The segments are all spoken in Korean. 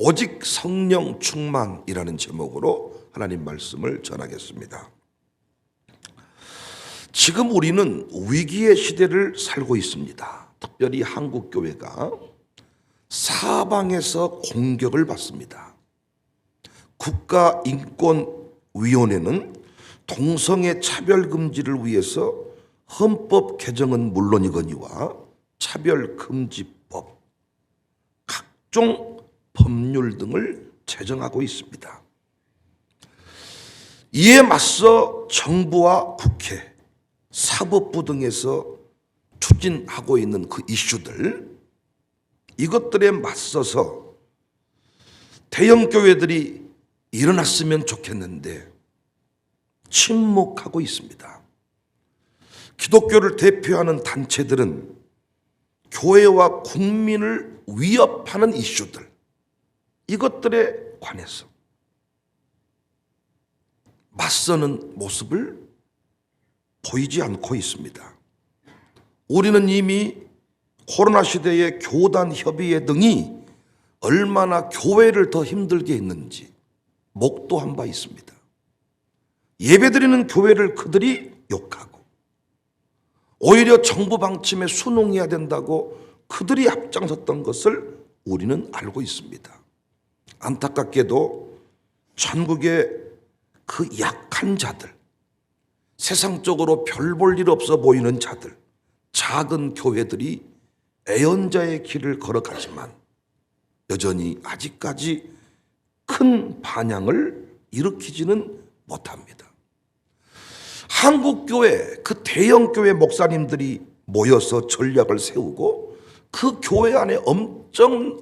오직 성령 충만이라는 제목으로 하나님 말씀을 전하겠습니다. 지금 우리는 위기의 시대를 살고 있습니다. 특별히 한국교회가 사방에서 공격을 받습니다. 국가인권위원회는 동성애 차별금지를 위해서 헌법 개정은 물론이거니와 차별금지법, 각종 법률 등을 제정하고 있습니다. 이에 맞서 정부와 국회, 사법부 등에서 추진하고 있는 그 이슈들, 이것들에 맞서서 대형 교회들이 일어났으면 좋겠는데 침묵하고 있습니다. 기독교를 대표하는 단체들은 교회와 국민을 위협하는 이슈들, 이것들에 관해서 맞서는 모습을 보이지 않고 있습니다. 우리는 이미 코로나 시대의 교단 협의회 등이 얼마나 교회를 더 힘들게 했는지 목도한 바 있습니다. 예배드리는 교회를 그들이 욕하고 오히려 정부 방침에 순응해야 된다고 그들이 앞장섰던 것을 우리는 알고 있습니다. 안타깝게도 전국의 그 약한 자들, 세상적으로 별 볼 일 없어 보이는 자들, 작은 교회들이 애연자의 길을 걸어가지만 여전히 아직까지 큰 반향을 일으키지는 못합니다. 한국교회, 그 대형교회 목사님들이 모여서 전략을 세우고 그 교회 안에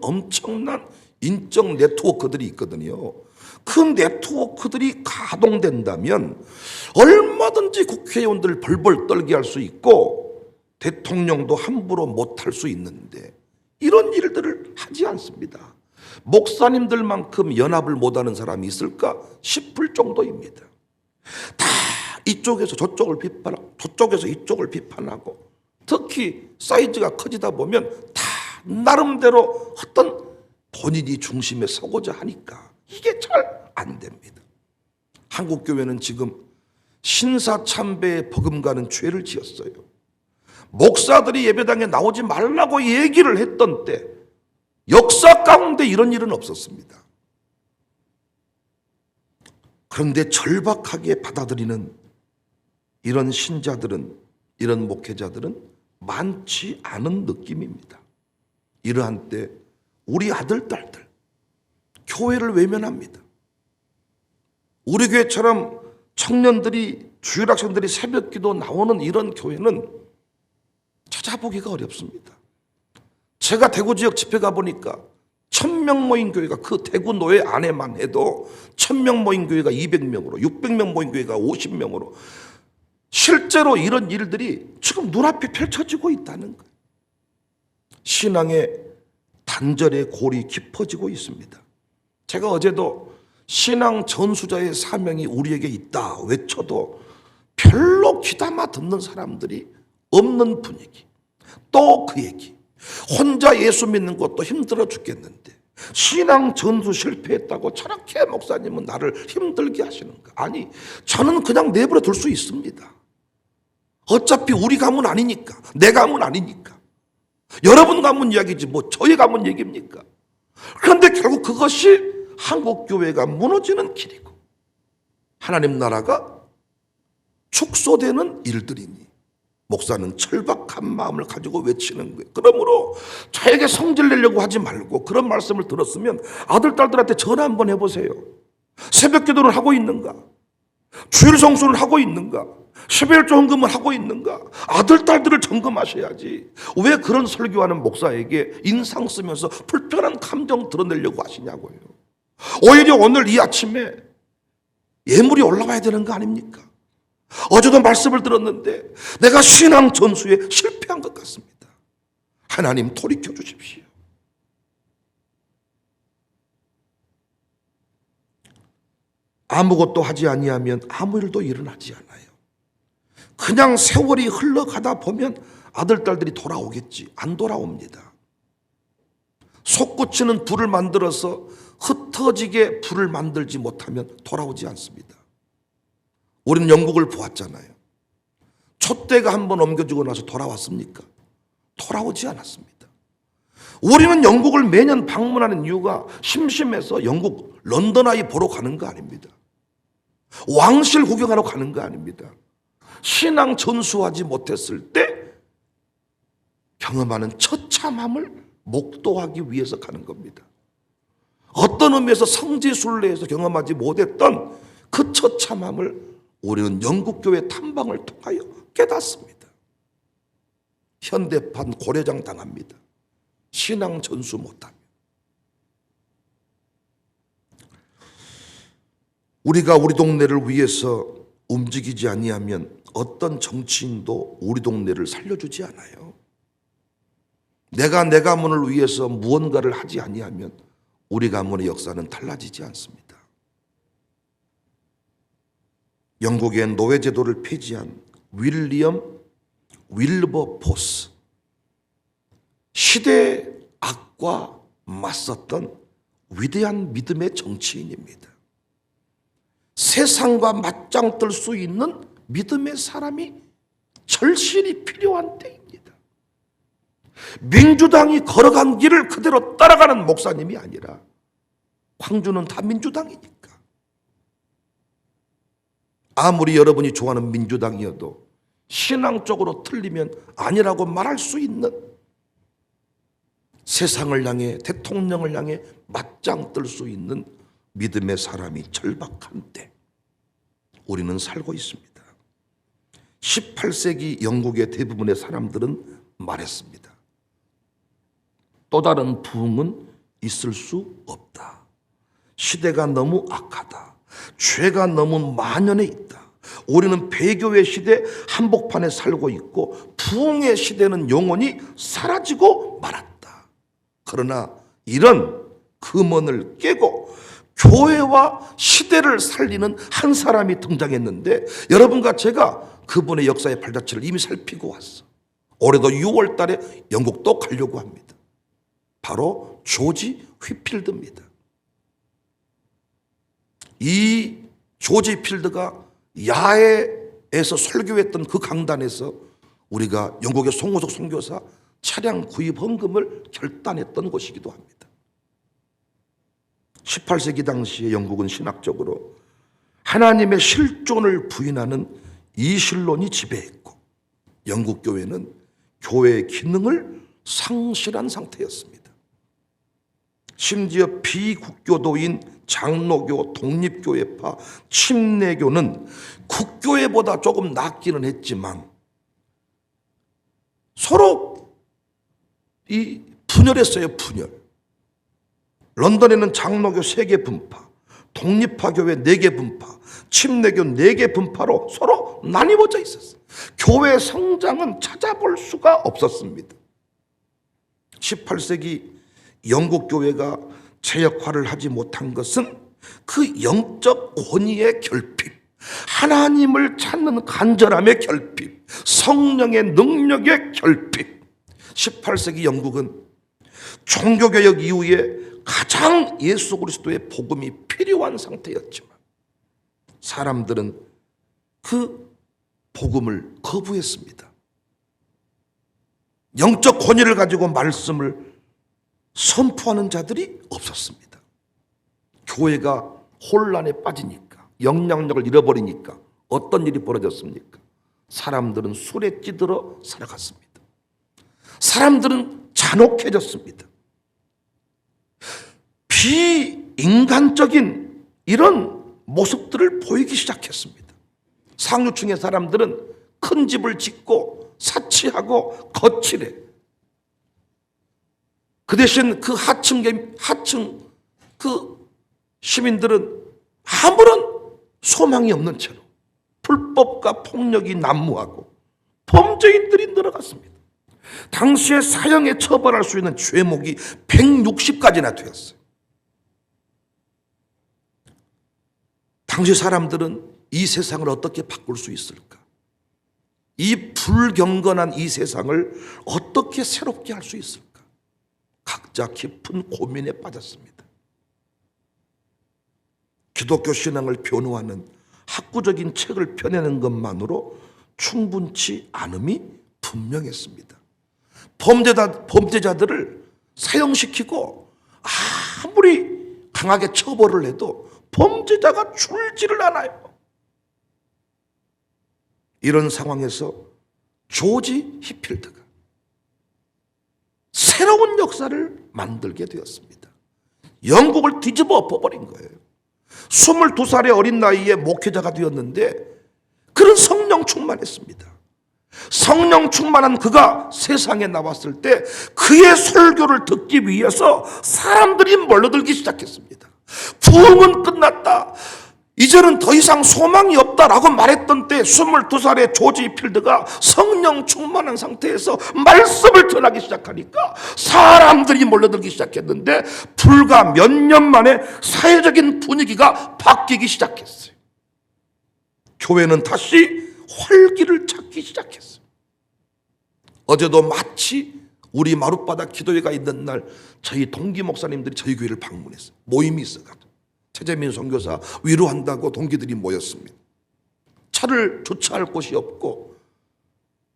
엄청난 인적 네트워크들이 있거든요. 그 네트워크들이 가동된다면 얼마든지 국회의원들 벌벌 떨게 할 수 있고 대통령도 함부로 못할 수 있는데 이런 일들을 하지 않습니다. 목사님들만큼 연합을 못하는 사람이 있을까 싶을 정도입니다. 다 이쪽에서 저쪽을 비판하고 저쪽에서 이쪽을 비판하고 특히 사이즈가 커지다 보면 다 나름대로 어떤 본인이 중심에 서고자 하니까 이게 잘 안 됩니다. 한국교회는 지금 신사참배에 버금가는 죄를 지었어요. 목사들이 예배당에 나오지 말라고 얘기를 했던 때 역사 가운데 이런 일은 없었습니다. 그런데 절박하게 받아들이는 이런 신자들은, 이런 목회자들은 많지 않은 느낌입니다. 이러한 때 우리 아들, 딸들 교회를 외면합니다. 우리 교회처럼 청년들이, 주일학생들이 새벽기도 나오는 이런 교회는 찾아보기가 어렵습니다. 제가 대구 지역 집회 가보니까 1000명 모인 교회가, 그 대구 노회 안에만 해도 1000명 모인 교회가 200명으로, 600명 모인 교회가 50명으로 실제로 이런 일들이 지금 눈앞에 펼쳐지고 있다는 거예요. 신앙의 단절의 골이 깊어지고 있습니다. 제가 어제도 신앙 전수자의 사명이 우리에게 있다 외쳐도 별로 귀담아 듣는 사람들이 없는 분위기. 또 그 얘기. 혼자 예수 믿는 것도 힘들어 죽겠는데 신앙 전수 실패했다고 저렇게 목사님은 나를 힘들게 하시는가? 아니, 저는 그냥 내버려 둘 수 있습니다. 어차피 우리 가문 아니니까, 내 가문 아니니까. 여러분 가문 이야기지 뭐 저희 가문 얘기입니까? 그런데 결국 그것이 한국교회가 무너지는 길이고 하나님 나라가 축소되는 일들이니 목사는 철박한 마음을 가지고 외치는 거예요. 그러므로 저에게 성질 내려고 하지 말고 그런 말씀을 들었으면 아들, 딸들한테 전화 한번 해보세요. 새벽 기도를 하고 있는가? 주일 성수를 하고 있는가? 11조 헌금을 하고 있는가? 아들, 딸들을 점검하셔야지. 왜 그런 설교하는 목사에게 인상 쓰면서 불편한 감정 드러내려고 하시냐고요. 오히려 오늘 이 아침에 예물이 올라와야 되는 거 아닙니까? 어제도 말씀을 들었는데 내가 신앙 전수에 실패한 것 같습니다. 하나님 돌이켜 주십시오. 아무것도 하지 아니하면 아무 일도 일어나지 않아요. 그냥 세월이 흘러가다 보면 아들, 딸들이 돌아오겠지. 안 돌아옵니다. 솟구치는 불을 만들어서 흩어지게 불을 만들지 못하면 돌아오지 않습니다. 우리는 영국을 보았잖아요. 촛대가 한번 옮겨지고 나서 돌아왔습니까? 돌아오지 않았습니다. 우리는 영국을 매년 방문하는 이유가 심심해서 영국 런던 아이 보러 가는 거 아닙니다. 왕실 구경하러 가는 거 아닙니다. 신앙 전수하지 못했을 때 경험하는 처참함을 목도하기 위해서 가는 겁니다. 어떤 의미에서 성지순례에서 경험하지 못했던 그 처참함을 우리는 영국교회 탐방을 통하여 깨닫습니다. 현대판 고려장 당합니다. 신앙 전수 못하면. 우리가 우리 동네를 위해서 움직이지 아니하면 어떤 정치인도 우리 동네를 살려주지 않아요. 내가 내 가문을 위해서 무언가를 하지 아니하면 우리 가문의 역사는 달라지지 않습니다. 영국의 노예제도를 폐지한 윌리엄 윌버포스, 시대의 악과 맞섰던 위대한 믿음의 정치인입니다. 세상과 맞짱 뜰 수 있는 믿음의 사람이 절실히 필요한 때입니다. 민주당이 걸어간 길을 그대로 따라가는 목사님이 아니라 광주는 다 민주당이니까. 아무리 여러분이 좋아하는 민주당이어도 신앙적으로 틀리면 아니라고 말할 수 있는, 세상을 향해, 대통령을 향해 맞짱 뜰 수 있는 믿음의 사람이 절박한 때 우리는 살고 있습니다. 18세기 영국의 대부분의 사람들은 말했습니다. 또 다른 부흥은 있을 수 없다. 시대가 너무 악하다. 죄가 너무 만연해 있다. 우리는 배교의 시대 한복판에 살고 있고 부흥의 시대는 영원히 사라지고 말았다. 그러나 이런 금언을 깨고 교회와 시대를 살리는 한 사람이 등장했는데, 여러분과 제가 그분의 역사의 발자취를 이미 살피고 왔어. 올해도 6월 달에 영국도 가려고 합니다. 바로 조지 휘필드입니다. 이 조지 휘필드가 야외에서 설교했던 그 강단에서 우리가 영국의 송호석 선교사 차량 구입 헌금을 결단했던 곳이기도 합니다. 18세기 당시에 영국은 신학적으로 하나님의 실존을 부인하는 이신론이 지배했고, 영국 교회는 교회의 기능을 상실한 상태였습니다. 심지어 비국교도인 장로교, 독립교회파, 침례교는 국교회보다 조금 낫기는 했지만 서로 이 분열했어요. 분열. 런던에는 장로교 3개 분파, 독립파 교회 4개 분파, 침례교 4개 분파로 서로 나뉘어져 있었어요. 교회 성장은 찾아볼 수가 없었습니다. 18세기 영국 교회가 제 역할을 하지 못한 것은 그 영적 권위의 결핍, 하나님을 찾는 간절함의 결핍, 성령의 능력의 결핍. 18세기 영국은 종교개혁 이후에 가장 예수 그리스도의 복음이 필요한 상태였지만 사람들은 그 복음을 거부했습니다. 영적 권위를 가지고 말씀을 선포하는 자들이 없었습니다. 교회가 혼란에 빠지니까, 영향력을 잃어버리니까 어떤 일이 벌어졌습니까? 사람들은 술에 찌들어 살아갔습니다. 사람들은 잔혹해졌습니다. 비인간적인 이런 모습들을 보이기 시작했습니다. 상류층의 사람들은 큰 집을 짓고 사치하고 거칠해. 그 대신 그 하층 그 시민들은 아무런 소망이 없는 채로 불법과 폭력이 난무하고 범죄인들이 늘어갔습니다. 당시에 사형에 처벌할 수 있는 죄목이 160가지나 되었어요. 당시 사람들은 이 세상을 어떻게 바꿀 수 있을까? 이 불경건한 이 세상을 어떻게 새롭게 할 수 있을까? 각자 깊은 고민에 빠졌습니다. 기독교 신앙을 변호하는 학구적인 책을 펴내는 것만으로 충분치 않음이 분명했습니다. 범죄자들을 사형시키고 아무리 강하게 처벌을 해도 범죄자가 줄지를 않아요. 이런 상황에서 조지 히필드가 새로운 역사를 만들게 되었습니다. 영국을 뒤집어 엎어버린 거예요. 22살의 어린 나이에 목회자가 되었는데 그런 성령 충만했습니다. 성령 충만한 그가 세상에 나왔을 때 그의 설교를 듣기 위해서 사람들이 몰려들기 시작했습니다. 부흥은 끝났다, 이제는 더 이상 소망이 없다라고 말했던 때 22살의 조지 필드가 성령 충만한 상태에서 말씀을 전하기 시작하니까 사람들이 몰려들기 시작했는데 불과 몇 년 만에 사회적인 분위기가 바뀌기 시작했어요. 교회는 다시 활기를 찾기 시작했어요. 어제도 마치 우리 마룻바닥 기도회가 있는 날 저희 동기 목사님들이 저희 교회를 방문했어요. 모임이 있어가지고 최재민 선교사 위로한다고 동기들이 모였습니다. 차를 주차할 곳이 없고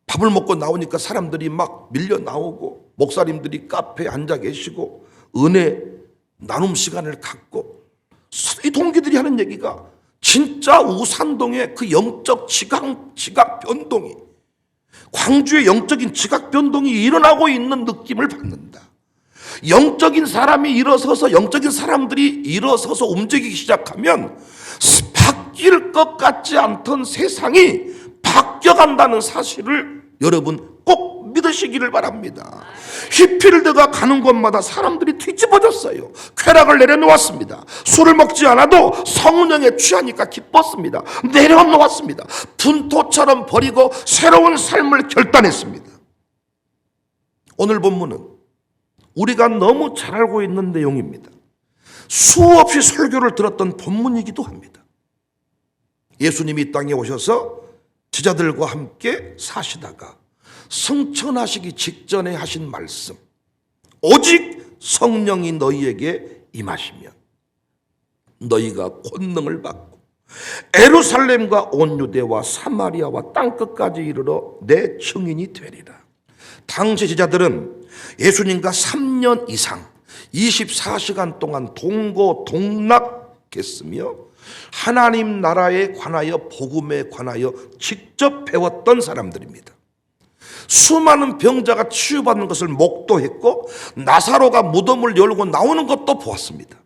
밥을 먹고 나오니까 사람들이 막 밀려 나오고 목사님들이 카페에 앉아 계시고 은혜 나눔 시간을 갖고 이 동기들이 하는 얘기가 진짜 우산동의 그 영적 지각 변동이, 광주의 영적인 지각 변동이 일어나고 있는 느낌을 받는다. 영적인 사람이 일어서서 영적인 사람들이 일어서서 움직이기 시작하면 바뀔 것 같지 않던 세상이 바뀌어간다는 사실을 여러분 꼭 믿으시기를 바랍니다. 히필드가 가는 곳마다 사람들이 뒤집어졌어요. 쾌락을 내려놓았습니다. 술을 먹지 않아도 성령에 취하니까 기뻤습니다. 내려놓았습니다. 분토처럼 버리고 새로운 삶을 결단했습니다. 오늘 본문은 우리가 너무 잘 알고 있는 내용입니다. 수없이 설교를 들었던 본문이기도 합니다. 예수님이 이 땅에 오셔서 제자들과 함께 사시다가 승천하시기 직전에 하신 말씀, 오직 성령이 너희에게 임하시면 너희가 권능을 받고 예루살렘과 온 유대와 사마리아와 땅끝까지 이르러 내 증인이 되리라. 당시 제자들은 예수님과 3년 이상 24시간 동안 동고동락했으며 하나님 나라에 관하여 복음에 관하여 직접 배웠던 사람들입니다. 수많은 병자가 치유받는 것을 목도했고 나사로가 무덤을 열고 나오는 것도 보았습니다.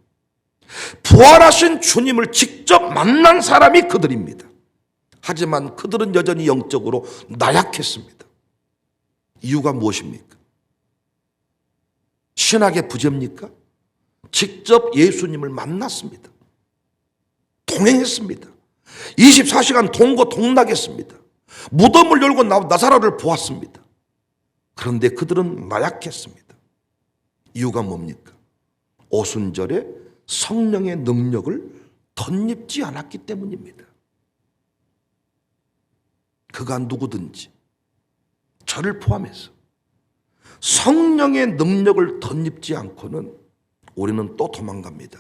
부활하신 주님을 직접 만난 사람이 그들입니다. 하지만 그들은 여전히 영적으로 나약했습니다. 이유가 무엇입니까? 신학의 부재입니까? 직접 예수님을 만났습니다. 동행했습니다. 24시간 동고동락했습니다. 무덤을 열고 나사로를 보았습니다. 그런데 그들은 나약했습니다. 이유가 뭡니까? 오순절에 성령의 능력을 덧입지 않았기 때문입니다. 그가 누구든지 저를 포함해서 성령의 능력을 덧입지 않고는 우리는 또 도망갑니다.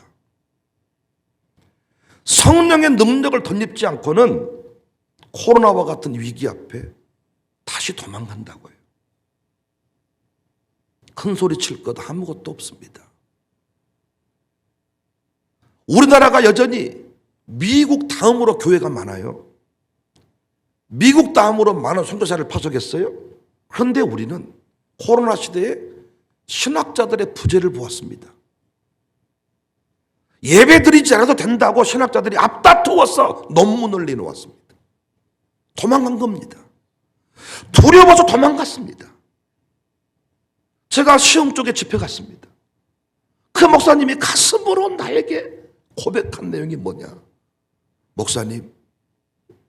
성령의 능력을 덧입지 않고는 코로나와 같은 위기 앞에 다시 도망간다고요. 큰 소리 칠 것 아무것도 없습니다. 우리나라가 여전히 미국 다음으로 교회가 많아요. 미국 다음으로 많은 선교사를 파송했어요. 그런데 우리는 코로나 시대에 신학자들의 부재를 보았습니다. 예배 드리지 않아도 된다고 신학자들이 앞다투어서 논문을 내놓았습니다. 도망간 겁니다. 두려워서 도망갔습니다. 제가 시흥 쪽에 집회 갔습니다. 그 목사님이 가슴으로 나에게 고백한 내용이 뭐냐? 목사님,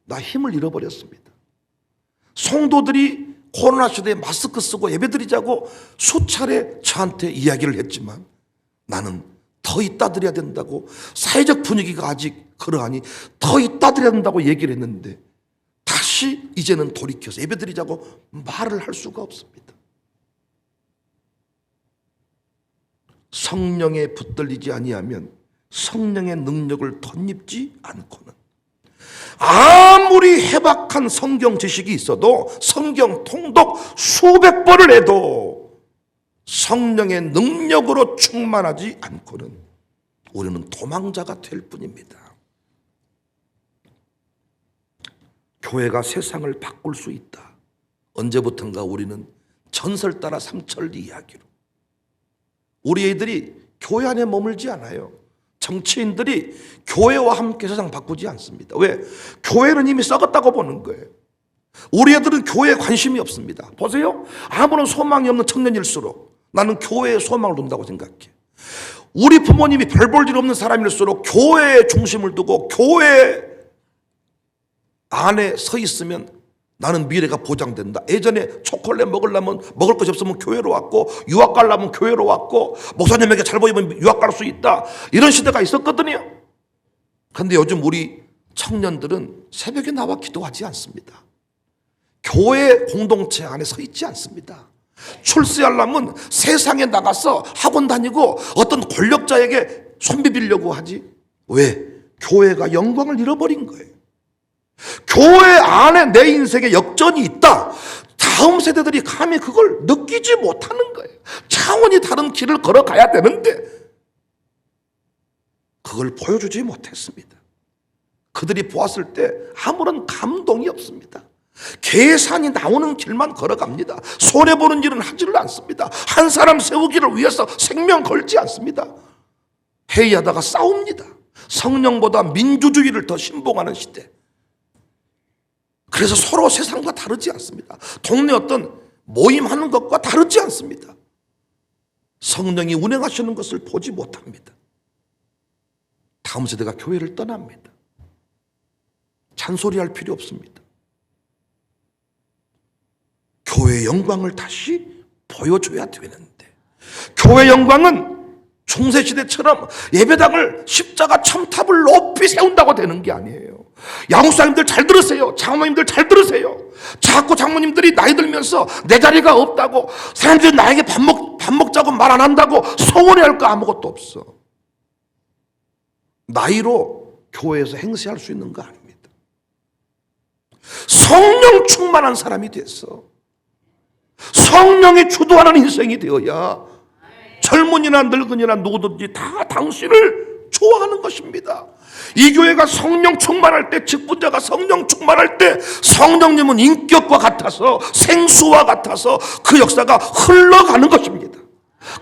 나 힘을 잃어버렸습니다. 성도들이 코로나 시대에 마스크 쓰고 예배드리자고 수차례 저한테 이야기를 했지만 나는 더 있다 드려야 된다고, 사회적 분위기가 아직 그러하니 더 있다 드려야 된다고 얘기를 했는데 다시 이제는 돌이켜서 예배드리자고 말을 할 수가 없습니다. 성령에 붙들리지 아니하면 성령의 능력을 덧입지 않고는 아무리 해박한 성경 지식이 있어도 성경 통독 수백 번을 해도 성령의 능력으로 충만하지 않고는 우리는 도망자가 될 뿐입니다. 교회가 세상을 바꿀 수 있다. 언제부턴가 우리는 전설 따라 삼철 이야기로 우리 애들이 교회 안에 머물지 않아요. 정치인들이 교회와 함께 세상 바꾸지 않습니다. 왜? 교회는 이미 썩었다고 보는 거예요. 우리 애들은 교회에 관심이 없습니다. 보세요. 아무런 소망이 없는 청년일수록 나는 교회에 소망을 둔다고 생각해. 우리 부모님이 별 볼 일 없는 사람일수록 교회에 중심을 두고 교회 안에 서 있으면 나는 미래가 보장된다. 예전에 초콜릿 먹으려면 먹을 것이 없으면 교회로 왔고, 유학 가려면 교회로 왔고, 목사님에게 잘 보이면 유학 갈 수 있다. 이런 시대가 있었거든요. 그런데 요즘 우리 청년들은 새벽에 나와 기도하지 않습니다. 교회 공동체 안에 서 있지 않습니다. 출세하려면 세상에 나가서 학원 다니고 어떤 권력자에게 손비비려고 하지. 왜? 교회가 영광을 잃어버린 거예요. 교회 안에 내 인생에 역전이 있다. 다음 세대들이 감히 그걸 느끼지 못하는 거예요. 차원이 다른 길을 걸어가야 되는데 그걸 보여주지 못했습니다. 그들이 보았을 때 아무런 감동이 없습니다. 계산이 나오는 길만 걸어갑니다. 손해보는 일은 하지를 않습니다. 한 사람 세우기를 위해서 생명 걸지 않습니다. 회의하다가 싸웁니다. 성령보다 민주주의를 더 신봉하는 시대. 그래서 서로 세상과 다르지 않습니다. 동네 어떤 모임하는 것과 다르지 않습니다. 성령이 운행하시는 것을 보지 못합니다. 다음 세대가 교회를 떠납니다. 잔소리할 필요 없습니다. 교회의 영광을 다시 보여줘야 되는데, 교회의 영광은 중세시대처럼 예배당을 십자가 첨탑을 높이 세운다고 되는 게 아니에요. 양육사님들 잘 들으세요. 장로님들 잘 들으세요. 자꾸 장모님들이 나이 들면서 내 자리가 없다고, 사람들이 나에게 밥 먹자고 말 안 한다고 서운해할 거 아무것도 없어. 나이로 교회에서 행세할 수 있는 거 아닙니다. 성령 충만한 사람이 됐어. 성령이 주도하는 인생이 되어야 젊은이나 늙은이나 누구든지 다 당신을 좋아하는 것입니다. 이 교회가 성령 충만할 때, 직분자가 성령 충만할 때 성령님은 인격과 같아서, 생수와 같아서 그 역사가 흘러가는 것입니다.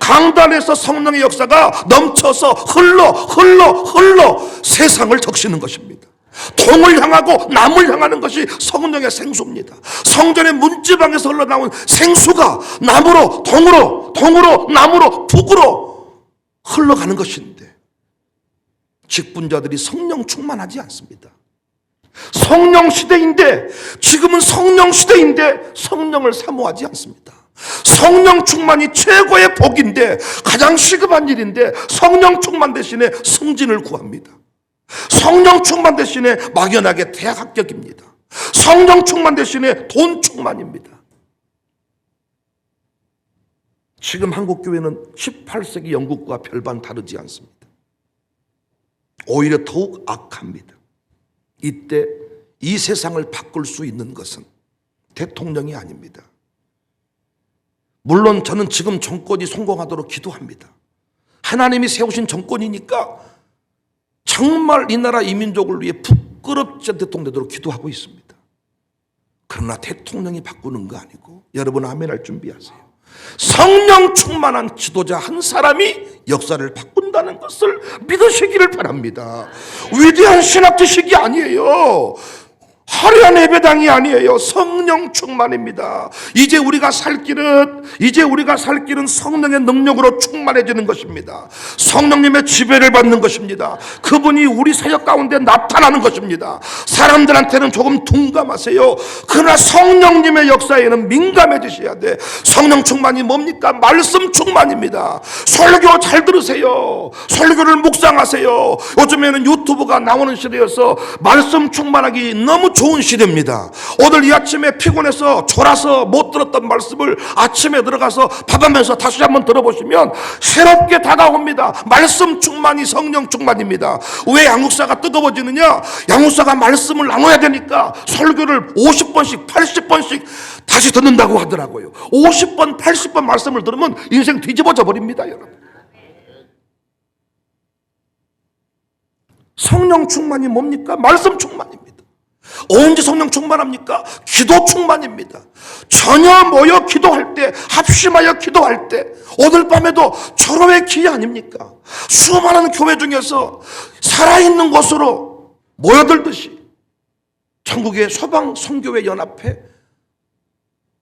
강단에서 성령의 역사가 넘쳐서 흘러 세상을 적시는 것입니다. 동을 향하고 남을 향하는 것이 성령의 생수입니다. 성전의 문지방에서 흘러나온 생수가 남으로, 동으로, 남으로, 북으로 흘러가는 것인데 직분자들이 성령 충만하지 않습니다. 성령 시대인데, 지금은 성령 시대인데 성령을 사모하지 않습니다. 성령 충만이 최고의 복인데, 가장 시급한 일인데 성령 충만 대신에 승진을 구합니다. 성령 충만 대신에 막연하게 대학 합격입니다. 성령 충만 대신에 돈 충만입니다. 지금 한국교회는 18세기 영국과 별반 다르지 않습니다. 오히려 더욱 악합니다. 이때 이 세상을 바꿀 수 있는 것은 대통령이 아닙니다. 물론 저는 지금 정권이 성공하도록 기도합니다. 하나님이 세우신 정권이니까 정말 이 나라 이 민족을 위해 부끄럽지 않은 대통령 되도록 기도하고 있습니다. 그러나 대통령이 바꾸는 거 아니고, 여러분 아멘할 준비하세요. 성령 충만한 지도자 한 사람이 역사를 바꾼다는 것을 믿으시기를 바랍니다. 위대한 신학 지식이 아니에요. 화려한 예배당이 아니에요. 성령 충만입니다. 이제 우리가 살 길은 성령의 능력으로 충만해지는 것입니다. 성령님의 지배를 받는 것입니다. 그분이 우리 사역 가운데 나타나는 것입니다. 사람들한테는 조금 둔감하세요. 그러나 성령님의 역사에는 민감해지셔야 돼. 성령 충만이 뭡니까? 말씀 충만입니다. 설교 잘 들으세요. 설교를 묵상하세요. 요즘에는 유튜브가 나오는 시대여서 말씀 충만하기 너무 좋은 새로운 시대입니다. 오늘 이 아침에 피곤해서 졸아서 못 들었던 말씀을 아침에 들어가서 밥하면서 다시 한번 들어보시면 새롭게 다가옵니다. 말씀 충만이 성령 충만입니다. 왜 양육사가 뜨거워지느냐? 양육사가 말씀을 나눠야 되니까 설교를 50번씩 80번씩 다시 듣는다고 하더라고요. 50번 80번 말씀을 들으면 인생 뒤집어져 버립니다, 여러분. 성령 충만이 뭡니까? 말씀 충만입니다. 언제 성령 충만합니까? 기도 충만입니다. 전혀 모여 기도할 때, 합심하여 기도할 때, 오늘 밤에도 절호의 기회 아닙니까? 수많은 교회 중에서 살아있는 곳으로 모여들듯이 전국의 소방 선교회 연합회,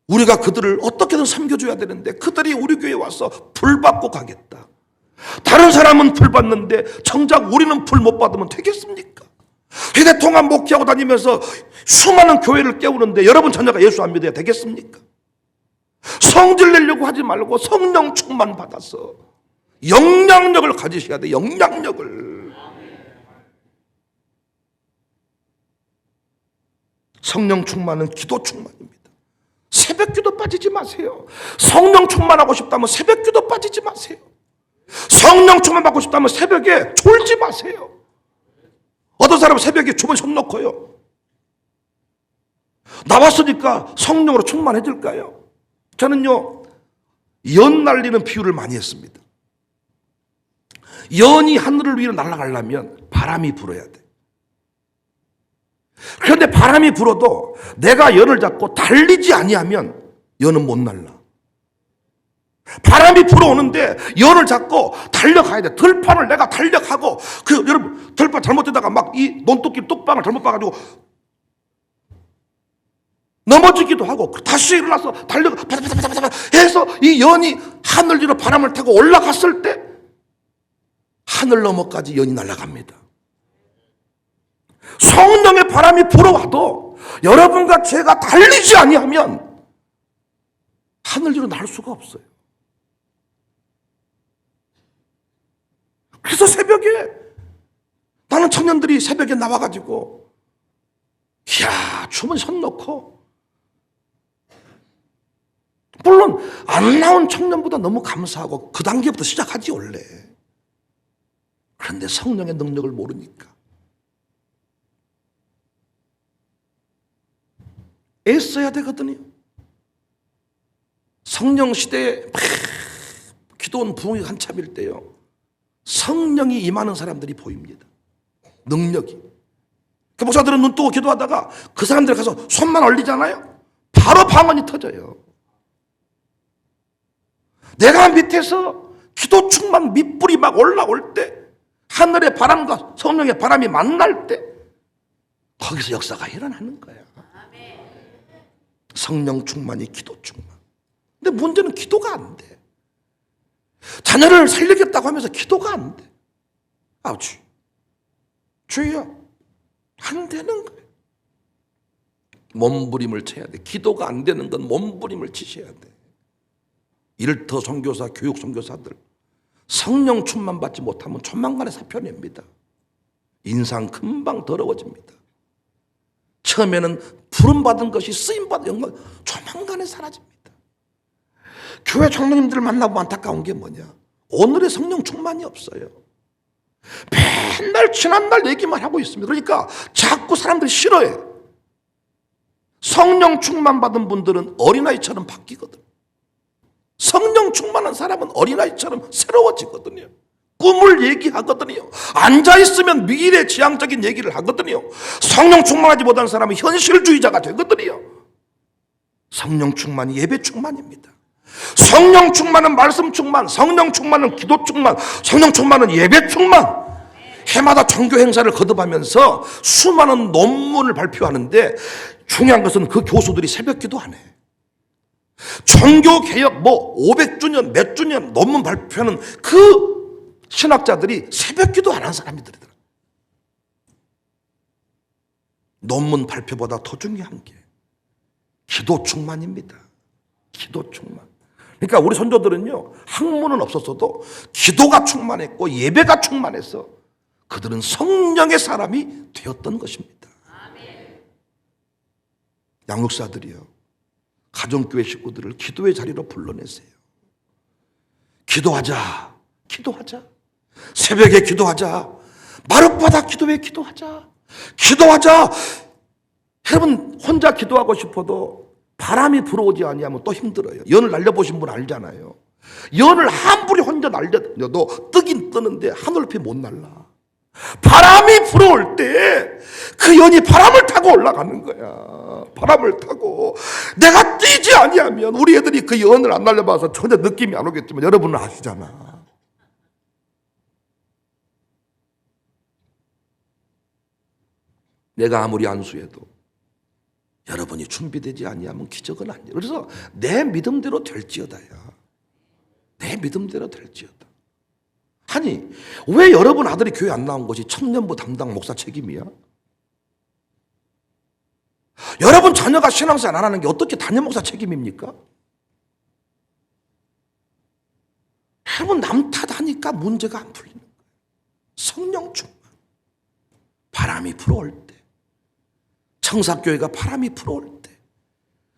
우리가 그들을 어떻게든 섬겨줘야 되는데 그들이 우리 교회에 와서 불 받고 가겠다. 다른 사람은 불 받는데 정작 우리는 불 못 받으면 되겠습니까? 휴대통화 목회하고 다니면서 수많은 교회를 깨우는데 여러분 자녀가 예수 안 믿어야 되겠습니까? 성질 내려고 하지 말고 성령 충만 받아서 영향력을 가지셔야 돼. 영향력을. 성령 충만은 기도 충만입니다. 새벽 기도 빠지지 마세요. 성령 충만하고 싶다면 새벽 기도 빠지지 마세요. 성령 충만 받고 싶다면 새벽에 졸지 마세요. 어떤 사람은 새벽에 주머니 손 놓고요. 나왔으니까 성령으로 충만해질까요? 저는요, 연 날리는 비유를 많이 했습니다. 연이 하늘을 위로 날아가려면 바람이 불어야 돼. 그런데 바람이 불어도 내가 연을 잡고 달리지 아니하면 연은 못 날라. 바람이 불어오는데 연을 잡고 달려가야 돼. 들판을 내가 달려가고, 여러분, 들판 잘못되다가 막 이 논두길 뚝방을 잘못 봐가지고 넘어지기도 하고, 다시 일어나서 달려가, 해서 이 연이 하늘 위로 바람을 타고 올라갔을 때 하늘 너머까지 연이 날아갑니다. 성령의 바람이 불어와도 여러분과 제가 달리지 아니하면 하늘 위로 날 수가 없어요. 그래서 새벽에 나는 청년들이 새벽에 나와가지고 이야 주머니 손 넣고, 물론 안 나온 청년보다 너무 감사하고 그 단계부터 시작하지 원래. 그런데 성령의 능력을 모르니까 애써야 되거든요. 성령 시대에 막 기도원 부흥이 한참일 때요, 성령이 임하는 사람들이 보입니다. 능력이. 그 목사들은 눈 뜨고 기도하다가 그 사람들 가서 손만 올리잖아요, 바로 방언이 터져요. 내가 밑에서 기도 충만 밑불이 막 올라올 때, 하늘의 바람과 성령의 바람이 만날 때 거기서 역사가 일어나는 거예요. 성령 충만이 기도 충만. 근데 문제는 기도가 안 돼. 자녀를 살리겠다고 하면서 기도가 안 돼. 아우치. 주여. 안 되는 거예요. 몸부림을 쳐야 돼. 기도가 안 되는 건 몸부림을 치셔야 돼. 일터 선교사, 교육 선교사들 성령 충만 받지 못하면 조만간에 사표냅니다. 인상 금방 더러워집니다. 처음에는 부름받은 것이 쓰임받은 영광 조만간에 사라집니다. 교회 장로님들을 만나보면 안타까운 게 뭐냐, 오늘의 성령 충만이 없어요. 맨날 지난날 얘기만 하고 있습니다. 그러니까 자꾸 사람들이 싫어해. 성령 충만 받은 분들은 어린아이처럼 바뀌거든. 성령 충만한 사람은 어린아이처럼 새로워지거든요. 꿈을 얘기하거든요. 앉아있으면 미래지향적인 얘기를 하거든요. 성령 충만하지 못한 사람은 현실주의자가 되거든요. 성령 충만이 예배 충만입니다. 성령 충만은 말씀 충만, 성령 충만은 기도 충만, 성령 충만은 예배 충만. 해마다 종교 행사를 거듭하면서 수많은 논문을 발표하는데 중요한 것은 그 교수들이 새벽 기도 안 해. 종교개혁 500주년 몇 주년 논문 발표하는 그 신학자들이 새벽 기도 안 한 사람들이더라. 논문 발표보다 더 중요한 게 기도 충만입니다. 기도 충만. 그러니까 우리 선조들은요, 학문은 없었어도 기도가 충만했고 예배가 충만해서 그들은 성령의 사람이 되었던 것입니다. 양육사들이요, 가정교회 식구들을 기도의 자리로 불러내세요. 기도하자, 기도하자. 새벽에 기도하자. 마룻바닥 기도회 기도하자. 기도하자. 여러분, 혼자 기도하고 싶어도 바람이 불어오지 아니하면 또 힘들어요. 연을 날려보신 분 알잖아요. 연을 아무리 혼자 날려도 뜨긴 뜨는데 하늘높이 못 날라. 바람이 불어올 때 그 연이 바람을 타고 올라가는 거야. 바람을 타고. 내가 뛰지 아니하면 우리 애들이 그 연을 안 날려봐서 전혀 느낌이 안 오겠지만 여러분은 아시잖아. 내가 아무리 안수해도 여러분이 준비되지 아니하면 기적은 아니에요. 그래서 내 믿음대로 될지어다야. 내 믿음대로 될지어다. 아니, 왜 여러분 아들이 교회 안 나온 것이 청년부 담당 목사 책임이야? 여러분 자녀가 신앙생활 안 하는 게 어떻게 담임 목사 책임입니까? 여러분 남 탓하니까 문제가 안 풀리는 거예요. 성령 충만. 바람이 불어올 때, 청사교회가 바람이 불어올 때,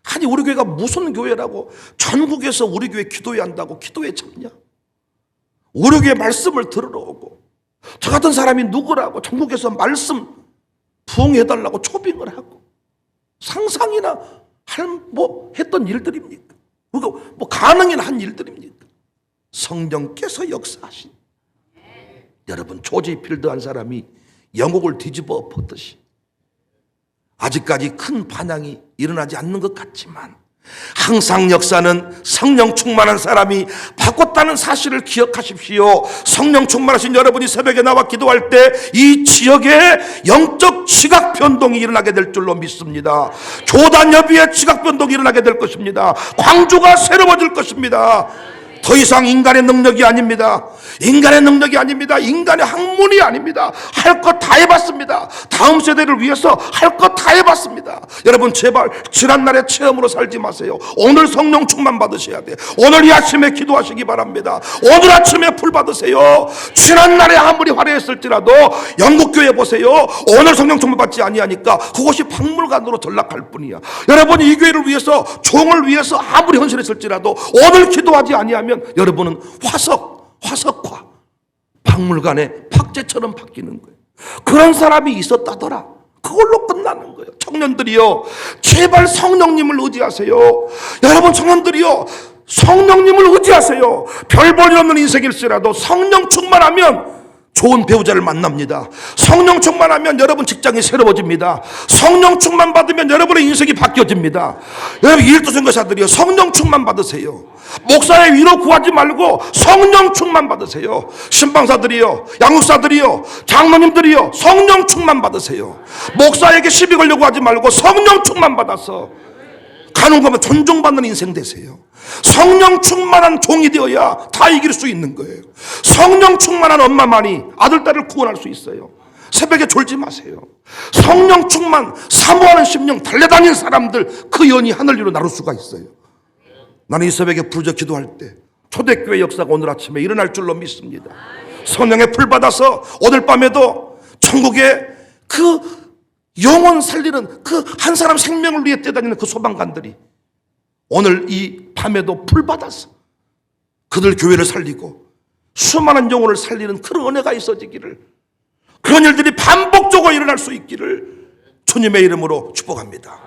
아니 우리 교회가 무슨 교회라고 전국에서 우리 교회 기도회 한다고 기도회 참냐? 우리 교회 말씀을 들으러 오고 저 같은 사람이 누구라고 전국에서 말씀 부응해달라고 초빙을 하고 상상이나 했던 일들입니까? 그리고 가능이나 한 일들입니까? 성령께서 역사하신, 여러분 조지 필드 한 사람이 영국을 뒤집어 엎었듯이 아직까지 큰 반향이 일어나지 않는 것 같지만 항상 역사는 성령 충만한 사람이 바꿨다는 사실을 기억하십시오. 성령 충만하신 여러분이 새벽에 나와 기도할 때 이 지역에 영적 지각 변동이 일어나게 될 줄로 믿습니다. 교단 여비의 지각 변동이 일어나게 될 것입니다. 광주가 새로워질 것입니다. 더 이상 인간의 능력이 아닙니다. 인간의 능력이 아닙니다. 인간의 학문이 아닙니다. 할 것 다 해봤습니다. 다음 세대를 위해서 할 것 다 해봤습니다. 여러분 제발 지난날의 체험으로 살지 마세요. 오늘 성령 충만 받으셔야 돼요. 오늘 이 아침에 기도하시기 바랍니다. 오늘 아침에 풀 받으세요. 지난날에 아무리 화려했을지라도 영국교회 보세요. 오늘 성령 충만 받지 아니하니까 그것이 박물관으로 전락할 뿐이야. 여러분이 이 교회를 위해서, 종을 위해서 아무리 헌신했을지라도 오늘 기도하지 아니하면 여러분은 화석화 박물관의 박제처럼 바뀌는 거예요. 그런 사람이 있었다더라. 그걸로 끝나는 거예요. 청년들이요, 제발 성령님을 의지하세요. 여러분 청년들이요, 성령님을 의지하세요. 별 볼 일 없는 인생일지라도 성령 충만하면 좋은 배우자를 만납니다. 성령 충만하면 여러분 직장이 새로워집니다. 성령 충만 받으면 여러분의 인생이 바뀌어집니다. 여러분 일도 선교사들이요, 성령 충만 받으세요. 목사의 위로 구하지 말고 성령 충만 받으세요. 신방사들이요, 양육사들이요, 장로님들이요, 성령 충만 받으세요. 목사에게 시비 걸려고 하지 말고 성령 충만 받아서 가는 거면 존중받는 인생 되세요. 성령 충만한 종이 되어야 다 이길 수 있는 거예요. 성령 충만한 엄마만이 아들, 딸을 구원할 수 있어요. 새벽에 졸지 마세요. 성령 충만, 사모하는 심령 달려다니는 사람들, 그 연이 하늘 위로 나를 수가 있어요. 나는 이 새벽에 부르짖어 기도할 때 초대교회 역사가 오늘 아침에 일어날 줄로 믿습니다. 성령의 불 받아서 오늘 밤에도 천국의 그 영혼 살리는 그 한 사람 생명을 위해 뛰어다니는 그 소방관들이 오늘 이 밤에도 불 받아서 그들 교회를 살리고 수많은 영혼을 살리는 그런 은혜가 있어지기를, 그런 일들이 반복적으로 일어날 수 있기를 주님의 이름으로 축복합니다.